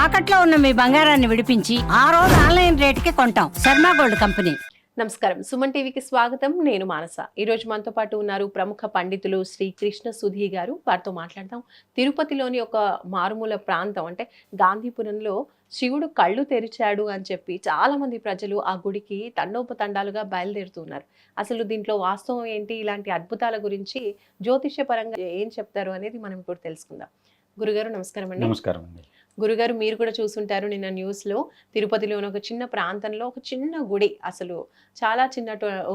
తాకట్లో ఉన్న మీ బంగారాన్ని విడిపించి ఆ రోజు ఆన్లైన్ రేటుకి కొంటాం. Sharma gold company. నమస్కారం, సుమన్ టీవీకి స్వాగతం. నేను మానస. ఈరోజు మనతో పాటు ఉన్నారు ప్రముఖ పండితులు శ్రీ కృష్ణ సుధీ గారు. వారితో మాట్లాడదాం. తిరుపతిలోని ఒక మారుమూల ప్రాంతం అంటే గాంధీపురంలో శివుడు కళ్ళు తెరిచాడు అని చెప్పి చాలా మంది ప్రజలు ఆ గుడికి తండోపతండాలుగా బయలుదేరుతున్నారు. అసలు దీంట్లో వాస్తవం ఏంటి, ఇలాంటి అద్భుతాల గురించి జ్యోతిష్య పరంగా ఏం చెప్తారు అనేది మనం ఇప్పుడు తెలుసుకుందాం. గురుగారు నమస్కారం అండి. నమస్కారం అండి. గురుగారు, మీరు కూడా చూసుంటారు నిన్న న్యూస్లో, తిరుపతిలోని ఒక చిన్న ప్రాంతంలో ఒక చిన్న గుడి, అసలు చాలా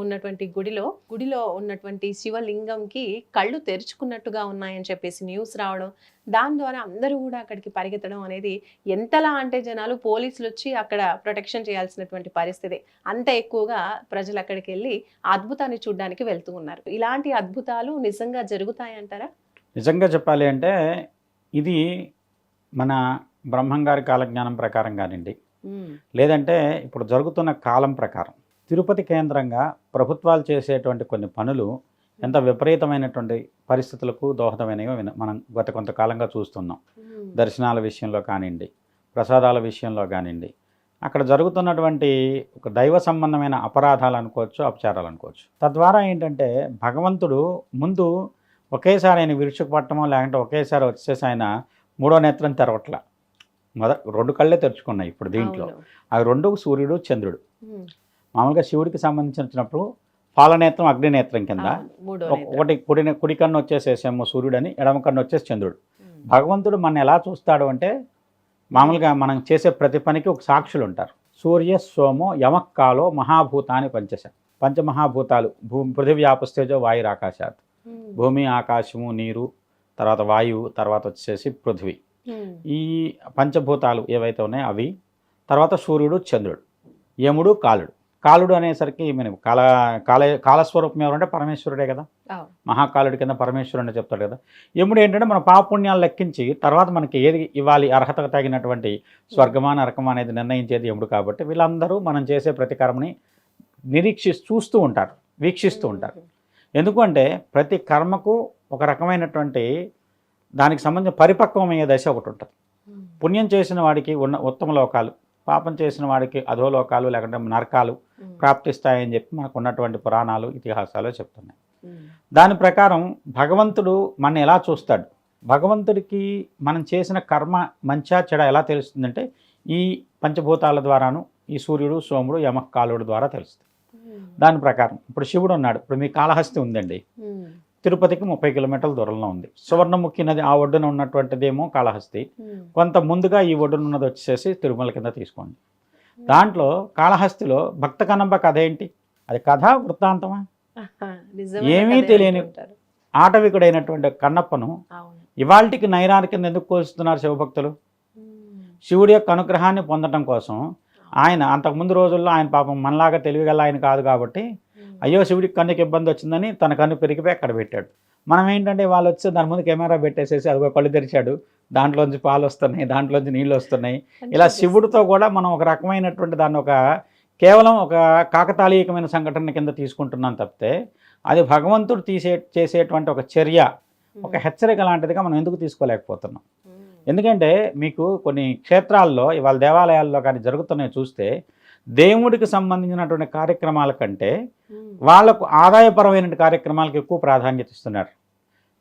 ఉన్నటువంటి గుడిలో ఉన్నటువంటి శివలింగంకి కళ్ళు తెరుచుకున్నట్టుగా ఉన్నాయని చెప్పేసి న్యూస్ రావడం, దాని ద్వారా అందరూ కూడా అక్కడికి పరిగెత్తడం అనేది ఎంతలా అంటే జనాలు పోలీసులు వచ్చి అక్కడ ప్రొటెక్షన్ చేయాల్సినటువంటి పరిస్థితి. అంత ఎక్కువగా ప్రజలు అక్కడికి వెళ్ళి ఆ అద్భుతాన్ని చూడడానికి వెళ్తూ ఉన్నారు. ఇలాంటి అద్భుతాలు నిజంగా జరుగుతాయంటారా? నిజంగా చెప్పాలి అంటే ఇది మన బ్రహ్మంగారి కాలజ్ఞానం ప్రకారం కానివ్వండి, లేదంటే ఇప్పుడు జరుగుతున్న కాలం ప్రకారం తిరుపతి కేంద్రంగా ప్రభుత్వాలు చేసేటువంటి కొన్ని పనులు ఎంత విపరీతమైనటువంటి పరిస్థితులకు దోహదమైనవి మనం గత కొంతకాలంగా చూస్తున్నాం. దర్శనాల విషయంలో కానివ్వండి, ప్రసాదాల విషయంలో కానివ్వండి, అక్కడ జరుగుతున్నటువంటి ఒక దైవ సంబంధమైన అపరాధాలు అనుకోవచ్చు, అపచారాలు అనుకోవచ్చు. తద్వారా ఏంటంటే భగవంతుడు ముందు ఒకేసారి ఆయన విరుచుకుపట్టమో లేకుంటే ఒకేసారి వచ్చేసి ఆయన మూడో నేత్రం తెరవట్ల, రెండు కళ్ళే తెరుచుకున్నాయి. ఇప్పుడు దీంట్లో అవి రెండు సూర్యుడు చంద్రుడు. మామూలుగా శివుడికి సంబంధించినప్పుడు పాలనేత్రం అగ్నినేత్రం కింద ఒకటి కుడి కన్ను వచ్చేసేసేమో సూర్యుడని, ఎడమ కన్ను వచ్చేసి చంద్రుడు. భగవంతుడు మన ఎలా చూస్తాడు అంటే మామూలుగా మనం చేసే ప్రతి పనికి ఒక సాక్షులు ఉంటారు. సూర్య సోమో యమక్కాలో మహాభూతాన్ని పంచమహాభూతాలు పృథివీ ఆపస్తేజో వాయురాకాశాత్. భూమి, ఆకాశము, నీరు, తర్వాత వాయువు, తర్వాత వచ్చేసి పృథివీ. ఈ పంచభూతాలు ఏవైతే ఉన్నాయో అవి, తర్వాత సూర్యుడు చంద్రుడు, యముడు కాలుడు అనేసరికి మనం కాలస్వరూపం ఎవరంటే పరమేశ్వరుడే కదా, మహాకాలుడి కింద పరమేశ్వరుడు అని చెప్తాడు కదా. యముడు ఏంటంటే మన పాపపుణ్యాలు లెక్కించి తర్వాత మనకి ఏది ఇవ్వాలి, అర్హతకు తగినటువంటి స్వర్గమా నరకమా అనేది నిర్ణయించేది యముడు. కాబట్టి వీళ్ళందరూ మనం చేసే ప్రతి కర్మని చూస్తూ ఉంటారు, వీక్షిస్తూ ఉంటారు. ఎందుకంటే ప్రతి కర్మకు ఒక రకమైనటువంటి దానికి సంబంధించిన పరిపక్వమయ్యే దశ ఒకటి ఉంటుంది. పుణ్యం చేసిన వాడికి ఉన్న ఉత్తమ లోకాలు, పాపం చేసిన వాడికి అధోలోకాలు లేకుంటే నరకాలు ప్రాప్తిస్తాయని చెప్పి మనకు ఉన్నటువంటి పురాణాలు, ఇతిహాసాలు చెప్తున్నాయి. దాని ప్రకారం భగవంతుడు మన ఎలా చూస్తాడు, భగవంతుడికి మనం చేసిన కర్మ మంచా చెడ ఎలా తెలుస్తుందంటే ఈ పంచభూతాల ద్వారాను, ఈ సూర్యుడు సోముడు యమకాలుడు ద్వారా తెలుస్తుంది. దాని ప్రకారం ఇప్పుడు శివుడు ఉన్నాడు. ఇప్పుడు మీ కాళహస్తి ఉందండి, తిరుపతికి 30 కిలోమీటర్ల దూరంలో ఉంది. సువర్ణముఖి నది ఆ ఒడ్డున ఉన్నటువంటిదేమో కాళహస్తి, కొంత ముందుగా ఈ ఒడ్డున ఉన్నది వచ్చేసి తిరుమల కింద తీసుకోండి. దాంట్లో కాళహస్తిలో భక్త కనంబ కథ ఏంటి, అది కథ వృత్తాంతమా? ఏమీ తెలియని ఆటవికుడైనటువంటి కన్నప్పను ఇవాళకి నైరాని కింద ఎందుకు కోల్స్తున్నారు శివభక్తులు? శివుడి యొక్క అనుగ్రహాన్ని పొందడం కోసం ఆయన అంతకుముందు రోజుల్లో ఆయన పాపం మనలాగా తెలివిగల ఆయన కాదు కాబట్టి, అయ్యో శివుడికి కన్నుకి ఇబ్బంది వచ్చిందని తన కన్ను పెరిగిపోయి అక్కడ పెట్టాడు. మనం ఏంటంటే వాళ్ళు వచ్చి దాని ముందు కెమెరా పెట్టేసేసి అదిగో కళ్ళు తెరిచాడు, దాంట్లోంచి పాలు వస్తున్నాయి, దాంట్లోంచి నీళ్ళు వస్తున్నాయి. ఇలా శివుడితో కూడా మనం ఒక రకమైనటువంటి దాన్ని కేవలం ఒక కాకతాళీయకమైన సంఘటన కింద తీసుకుంటున్నాం తప్పితే అది భగవంతుడు చేసేటువంటి ఒక చర్య, ఒక హెచ్చరిక లాంటిదిగా మనం ఎందుకు తీసుకోలేకపోతున్నాం? ఎందుకంటే మీకు కొన్ని క్షేత్రాల్లో ఇవాళ దేవాలయాల్లో కానీ జరుగుతున్నాయి చూస్తే, దేవుడికి సంబంధించినటువంటి కార్యక్రమాల కంటే వాళ్లకు ఆదాయపరమైన కార్యక్రమాలకు ఎక్కువ ప్రాధాన్యత ఇస్తున్నారు.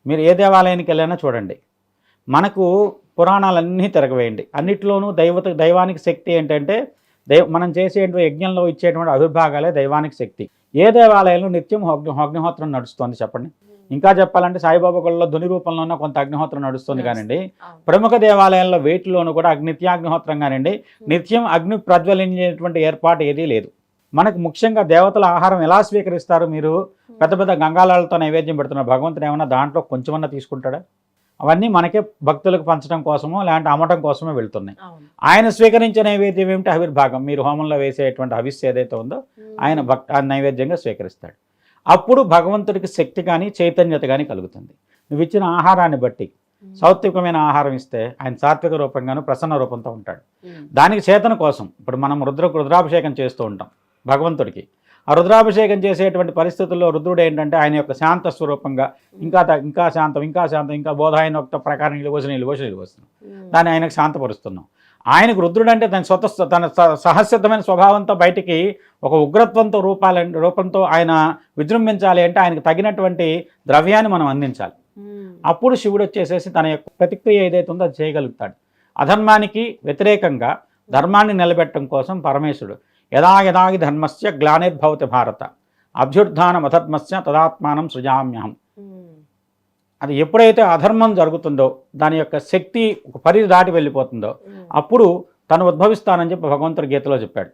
మీరు ఏ దేవాలయానికి వెళ్ళైనా చూడండి, మనకు పురాణాలన్నీ తిరగవేయండి, అన్నిట్లోనూ దైవానికి శక్తి ఏంటంటే మనం చేసేటువంటి యజ్ఞంలో ఇచ్చేటువంటి అవిర్భాగాలే దైవానికి శక్తి. ఏ దేవాలయంలో నిత్యం అగ్నిహోత్రం నడుస్తుంది చెప్పండి? ఇంకా చెప్పాలంటే సాయిబాబా గుళ్ళలో ధ్వని రూపంలోనే కొంత అగ్నిహోత్రం నడుస్తుంది కానివ్వండి, ప్రముఖ దేవాలయాల్లో వేటిలోనూ కూడా నిత్యాగ్నిహోత్రం కానివ్వండి, నిత్యం అగ్ని ప్రజ్వలించేటువంటి ఏర్పాటు ఏదీ లేదు. మనకు ముఖ్యంగా దేవతల ఆహారం ఎలా స్వీకరిస్తారు? మీరు పెద్ద పెద్ద గంగాళాలతో నైవేద్యం పెడుతున్నారు, భగవంతుడు ఏమన్నా దాంట్లో కొంచెమన్నా తీసుకుంటాడా? అవన్నీ మనకే భక్తులకు పంచడం కోసమో లేదంటే అమ్మటం కోసమో వెళ్తున్నాయి. ఆయన స్వీకరించే నైవేద్యం ఏమిటి? ఆవిర్భాగం. మీరు హోమంలో వేసేటువంటి హవిస్సు ఏదైతే ఉందో ఆయన నైవేద్యంగా స్వీకరిస్తాడు. అప్పుడు భగవంతుడికి శక్తి కానీ చైతన్యత కానీ కలుగుతుంది. నువ్వు ఇచ్చిన ఆహారాన్ని బట్టి సాత్వికమైన ఆహారం ఇస్తే ఆయన సాత్విక రూపంగాను ప్రసన్న రూపంతో ఉంటాడు. దానికి చేతన కోసం ఇప్పుడు మనం రుద్రాభిషేకం చేస్తూ ఉంటాం భగవంతుడికి. ఆ రుద్రాభిషేకం చేసేటువంటి పరిస్థితుల్లో రుద్రుడు ఏంటంటే ఆయన యొక్క శాంత స్వరూపంగా ఇంకా శాంతం ఇంకా బోధాయనోక్త ప్రకారం నీళ్ళు పోస్తున్నాం, దాన్ని ఆయనకు శాంతపరుస్తున్నాం. ఆయనకు రుద్రుడు అంటే తన సహసిద్ధమైన స్వభావంతో బయటికి ఒక ఉగ్రత్వంతో రూపంతో ఆయన విజృంభించాలి అంటే ఆయనకు తగినటువంటి ద్రవ్యాన్ని మనం అందించాలి. అప్పుడు శివుడు వచ్చేసేసి తన యొక్క ప్రతిక్రియ ఏదైతే ఉందో అది చేయగలుగుతాడు. అధర్మానికి వ్యతిరేకంగా ధర్మాన్ని నిలబెట్టడం కోసం పరమేశ్వరుడు యదా యదాగి ధర్మస్య గ్లానిర్భవతి భారత అభ్యుత్థానం అధర్మస్య తదాత్మానం సృజామ్యహం. అది ఎప్పుడైతే అధర్మం జరుగుతుందో దాని యొక్క శక్తి ఒక పరిధి దాటి వెళ్ళిపోతుందో అప్పుడు తను ఉద్భవిస్తానని చెప్పి భగవంతుడు గీతలో చెప్పాడు.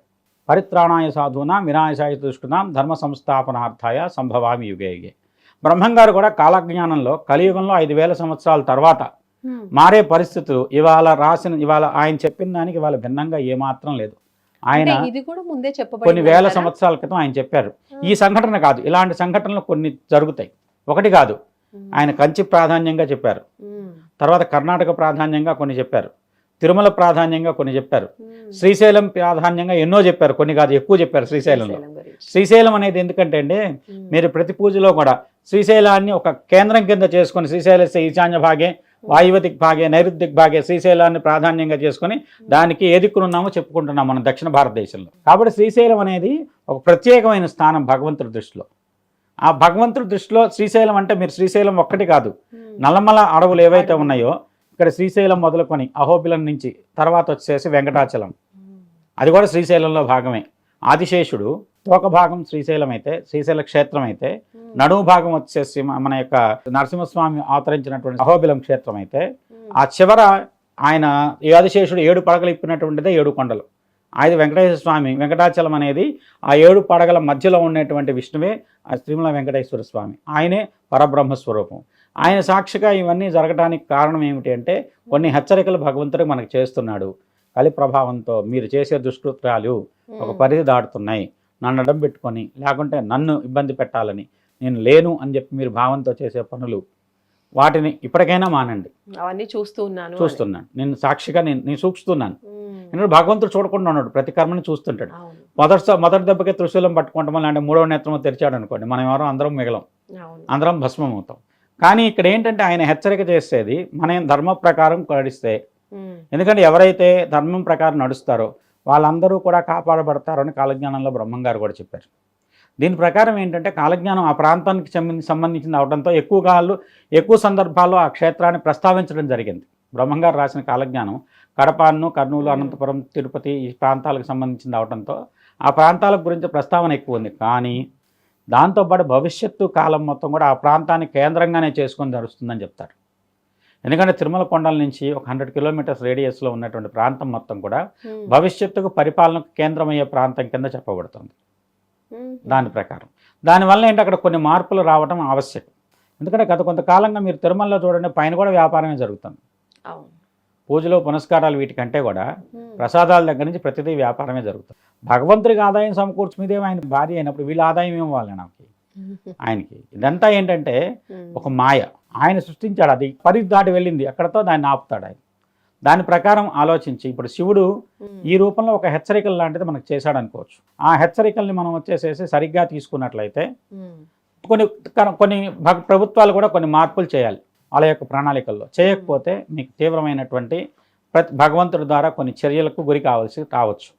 పరిత్రాణాయ సాధూనాం వినాశాయ దుష్కృతాం ధర్మ సంస్థాపనార్థాయ సంభవామి యుగే యుగే. బ్రహ్మంగారు కూడా కాలజ్ఞానంలో కలియుగంలో 5000 సంవత్సరాల తర్వాత మారే పరిస్థితులు ఇవాళ ఆయన చెప్పిన దానికి ఇవాళ భిన్నంగా ఏమాత్రం లేదు. ఆయన ఇది కూడా ముందే కొన్ని వేల సంవత్సరాల క్రితం ఆయన చెప్పారు. ఈ సంఘటన కాదు, ఇలాంటి సంఘటనలు కొన్ని జరుగుతాయి, ఒకటి కాదు. ఆయన కంచి ప్రాధాన్యంగా చెప్పారు, తర్వాత కర్ణాటక ప్రాధాన్యంగా కొన్ని చెప్పారు, తిరుమల ప్రాధాన్యంగా కొన్ని చెప్పారు, శ్రీశైలం ప్రాధాన్యంగా ఎన్నో చెప్పారు, కొన్ని కాదు ఎక్కువ చెప్పారు శ్రీశైలంలో. శ్రీశైలం అనేది ఎందుకంటే అండి, మీరు ప్రతి పూజలో కూడా శ్రీశైలాన్ని ఒక కేంద్రం కింద చేసుకొని శ్రీశైలస్య ఈశాన్య భాగే వాయువ దిగ్భాగే నైరుతి దిగ్భాగే శ్రీశైలాన్ని ప్రాధాన్యంగా చేసుకొని దానికి ఏ దిక్కునున్నామో చెప్పుకుంటున్నాం మనం దక్షిణ భారతదేశంలో. కాబట్టి శ్రీశైలం అనేది ఒక ప్రత్యేకమైన స్థానం భగవంతుడి దృష్టిలో. ఆ భగవంతుడి దృష్టిలో శ్రీశైలం అంటే మీరు శ్రీశైలం ఒక్కటి కాదు, నల్లమల అడవులు ఏవైతే ఉన్నాయో ఇక్కడ శ్రీశైలం మొదలుకొని అహోబిలం నుంచి తర్వాత వచ్చేసి వెంకటాచలం, అది కూడా శ్రీశైలంలో భాగమే. ఆదిశేషుడు తోక భాగం శ్రీశైలం అయితే, శ్రీశైల క్షేత్రం అయితే, నడుము భాగం వచ్చేసి మన యొక్క నరసింహస్వామి అవతరించినటువంటి అహోబిలం క్షేత్రం అయితే, ఆ చివర ఆయన ఆదిశేషుడు 7 పడగలు ఇప్పినటువంటిదే 7 కొండలు. అది వెంకటేశ్వర స్వామి. వెంకటాచలం అనేది ఆ 7 పడగల మధ్యలో ఉన్నటువంటి విష్ణువే ఆ తిరుమల వెంకటేశ్వర స్వామి. ఆయనే పరబ్రహ్మస్వరూపం. ఆయన సాక్షిగా ఇవన్నీ జరగడానికి కారణం ఏమిటి అంటే కొన్ని హెచ్చరికలు భగవంతుడు మనకు చేస్తున్నాడు. కలి ప్రభావంతో మీరు చేసే దుష్కృత్యాలు ఒక పరిధి దాటుతున్నాయి, నన్ను అడ్డం పెట్టుకొని లేకుంటే నన్ను ఇబ్బంది పెట్టాలని నేను లేను అని చెప్పి మీరు భావంతో చేసే పనులు వాటిని ఇప్పటికైనా మానండి. అవన్నీ చూస్తున్నాను, నేను సాక్షిగా నేను చూస్తున్నాను. ఎందుకంటే భగవంతుడు చూడకుండా ఉన్నాడు, ప్రతి కర్మని చూస్తుంటాడు. మొదటి దెబ్బకి త్రిశూలం పట్టుకుంటాం, లేదంటే 3వ నేత్రము తెరిచాడు అనుకోండి, మనం ఎవరో అందరం మిగలం, అందరం భస్మం అవుతాం. కానీ ఇక్కడ ఏంటంటే ఆయన హెచ్చరిక చేసేది మనం ధర్మ ప్రకారం నడిస్తే, ఎందుకంటే ఎవరైతే ధర్మం ప్రకారం నడుస్తారో వాళ్ళందరూ కూడా కాపాడబడతారని కాలజ్ఞానంలో బ్రహ్మంగారు కూడా చెప్పారు. దీని ప్రకారం ఏంటంటే కాలజ్ఞానం ఆ ప్రాంతానికి సంబంధించింది అవడంతో ఎక్కువ సందర్భాల్లో ఆ క్షేత్రాన్ని ప్రస్తావించడం జరిగింది. బ్రహ్మంగారు రాసిన కాలజ్ఞానం కడపను, కర్నూలు, అనంతపురం, తిరుపతి ఈ ప్రాంతాలకు సంబంధించింది అవడంతో ఆ ప్రాంతాల గురించి ప్రస్తావన ఎక్కువ ఉంది. కానీ దాంతోపాటు భవిష్యత్తు కాలం మొత్తం కూడా ఆ ప్రాంతాన్ని కేంద్రంగానే చేసుకొని జరుగుతుందని చెప్తారు. ఎందుకంటే తిరుమల కొండల నుంచి ఒక 100 కిలోమీటర్స్ రేడియస్లో ఉన్నటువంటి ప్రాంతం మొత్తం కూడా భవిష్యత్తుకు పరిపాలనకు కేంద్రమయ్యే ప్రాంతం కింద చెప్పబడుతుంది. దాని ప్రకారం దానివల్ల ఏంటి అక్కడ కొన్ని మార్పులు రావడం ఆవశ్యకం. ఎందుకంటే గత కొంతకాలంగా మీరు తిరుమలలో చూడండి, పైన కూడా వ్యాపారమే జరుగుతుంది. పూజలు పునస్కారాలు వీటికంటే కూడా ప్రసాదాల దగ్గర నుంచి ప్రతిదీ వ్యాపారమే జరుగుతుంది. భగవంతుడికి ఆదాయం సమకూర్చుమిదే ఆయన భార్య అయినప్పుడు వీళ్ళ ఆదాయం ఇవ్వాలి ఆయనకి. ఇదంతా ఏంటంటే ఒక మాయ, ఆయన సృష్టించాడు, అది పరిధి దాటి వెళ్ళింది, అక్కడతో దాన్ని ఆపుతాడు ఆయన. దాని ప్రకారం ఆలోచించి ఇప్పుడు శివుడు ఈ రూపంలో ఒక హెచ్చరికలు లాంటిది మనకు చేశాడు అనుకోవచ్చు. ఆ హెచ్చరికల్ని మనం వచ్చేసేసి సరిగ్గా తీసుకున్నట్లయితే కొన్ని ప్రభుత్వాలు కూడా కొన్ని మార్పులు చేయాలి వాళ్ళ యొక్క ప్రణాళికల్లో. చేయకపోతే మీకు తీవ్రమైనటువంటి భగవంతుడి ద్వారా కొన్ని చర్యలకు గురి కావచ్చు.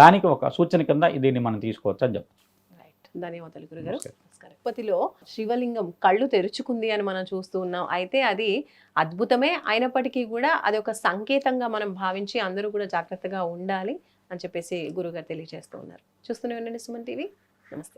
దానికి ఒక సూచన కింద దీన్ని మనం తీసుకోవచ్చు అని చెప్పచ్చు. ధన్యవాదాలు గురుగారు. తిరుపతిలో శివలింగం కళ్ళు తెరుచుకుంది అని మనం చూస్తూ ఉన్నాం. అయితే అది అద్భుతమే అయినప్పటికీ కూడా అది ఒక సంకేతంగా మనం భావించి అందరూ కూడా జాగ్రత్తగా ఉండాలి అని చెప్పేసి గురుగారు తెలియజేస్తూ ఉన్నారు. చూస్తూనే ఉండండి సుమన్ టీవీ. నమస్తే.